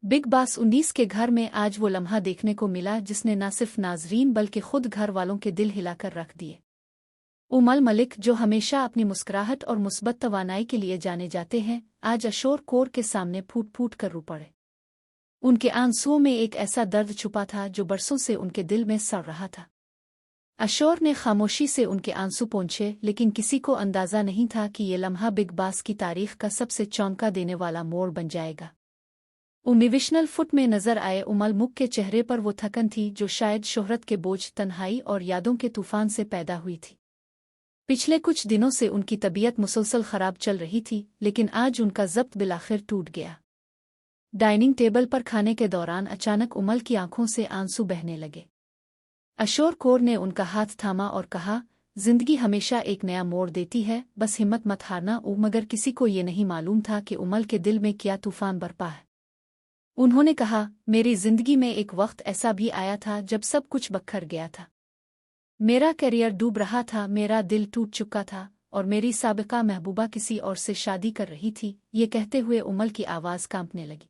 Big boss 19 के घर में आज वो लम्हा देखने को मिला जिसने न सिर्फ नाजरीन बल्कि खुद घर वालों के दिल हिलाकर रख दिए। उमल मलिक, जो हमेशा अपनी मुस्कुराहट और मुस्बत तवानाई के लिए जाने जाते हैं, आज अशोर कोर के सामने फूट फूट कर रो पड़े। उनके आंसुओं में एक ऐसा दर्द छुपा था जो बरसों से उनके दिल में सड़ रहा था। अशोर ने खामोशी से उनके आंसू पोंछे, लेकिन किसी को अंदाजा नहीं था कि ये लम्हा बिग बॉस की तारीख का सबसे चौंका देने वाला मोड़ बन जाएगा। इमोशनल फुट में नजर आए उमल मुख के चेहरे पर वो थकन थी जो शायद शोहरत के बोझ, तन्हाई और यादों के तूफान से पैदा हुई थी। पिछले कुछ दिनों से उनकी तबीयत मुसलसल खराब चल रही थी, लेकिन आज उनका ज़ब्त बिलाखिर टूट गया। डाइनिंग टेबल पर खाने के दौरान अचानक उमल की आंखों से आंसू बहने लगे। अशोर कोर ने उनका हाथ थामा और कहा, जिंदगी हमेशा एक नया मोड़ देती है, बस हिम्मत मत हारना। मगर किसी को ये नहीं मालूम था कि उमल के दिल में क्या तूफान बरपा है। उन्होंने कहा, मेरी जिंदगी में एक वक्त ऐसा भी आया था जब सब कुछ बखर गया था। मेरा करियर डूब रहा था, मेरा दिल टूट चुका था और मेरी साबिका महबूबा किसी और से शादी कर रही थी। ये कहते हुए उमल की आवाज़ कांपने लगी।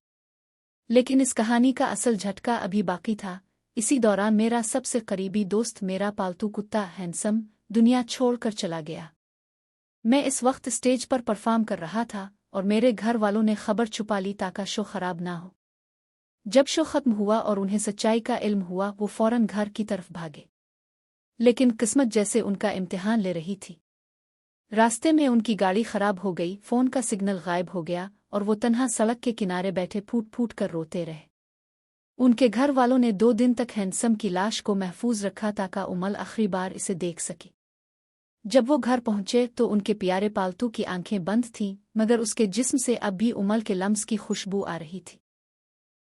लेकिन इस कहानी का असल झटका अभी बाकी था। इसी दौरान मेरा सबसे करीबी दोस्त, मेरा पालतू कुत्ता हैंडसम, दुनिया छोड़कर चला गया। मैं इस वक्त स्टेज पर परफॉर्म कर रहा था और मेरे घर वालों ने खबर छुपा ली ताकि शो खराब ना हो। जब शो खत्म हुआ और उन्हें सच्चाई का इल्म हुआ, वो फौरन घर की तरफ भागे। लेकिन किस्मत जैसे उनका इम्तिहान ले रही थी। रास्ते में उनकी गाड़ी खराब हो गई, फोन का सिग्नल गायब हो गया और वो तन्हा सड़क के किनारे बैठे फूट फूट कर रोते रहे। उनके घर वालों ने 2 दिन तक हैंडसम की लाश को महफूज रखा ताकि उमल आखिरी बार इसे देख सके। जब वो घर पहुंचे तो उनके प्यारे पालतू की आंखें बंद थीं, मगर उसके जिस्म से अब भी उमल के लम्स की खुशबू आ रही थी।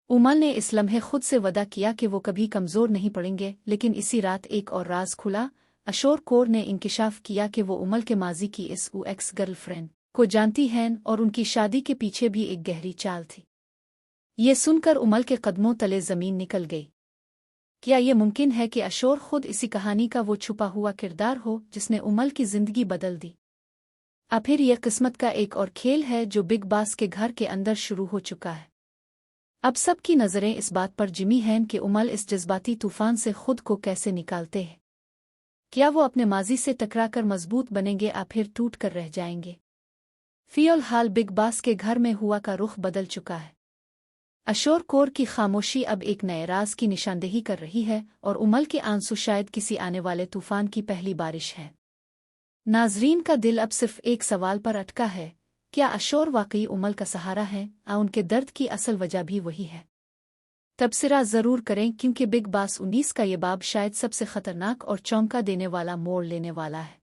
उमल ने इस लम्हे खुद से वदा किया कि वो कभी कमज़ोर नहीं पड़ेंगे, लेकिन इसी रात एक और राज खुला। अशोर कोर ने इंकिशाफ किया कि वो उमल के माजी की इस एक्स गर्लफ्रेंड को जानती हैं और उनकी शादी के पीछे भी एक गहरी चाल थी। ये सुनकर उमल के कदमों तले ज़मीन निकल गई। क्या ये मुमकिन है कि अशोर खुद इसी कहानी का वो छुपा हुआ किरदार हो जिसने उमल की जिंदगी बदल दी? अब फिर यह किस्मत का एक और खेल है जो बिग बॉस के घर के अंदर शुरू हो चुका है। अब सबकी नज़रें इस बात पर जिमी हैं कि उमल इस जज्बाती तूफान से खुद को कैसे निकालते हैं। क्या वो अपने माजी से टकराकर मजबूत बनेंगे या फिर टूट कर रह जाएंगे? फिलहाल बिग बॉस के घर में हुआ का रुख बदल चुका है। अशोर कोर की खामोशी अब एक नए राज की निशानदेही कर रही है और उमल के आंसू शायद किसी आने वाले तूफान की पहली बारिश है। नाजरीन का दिल अब सिर्फ एक सवाल पर अटका है, क्या अशोर वाकई उमल का सहारा है या उनके दर्द की असल वजह भी वही है? तबसरा ज़रूर करें, क्योंकि बिग बॉस 19 का ये बाब शायद सबसे खतरनाक और चौंका देने वाला मोड़ लेने वाला है।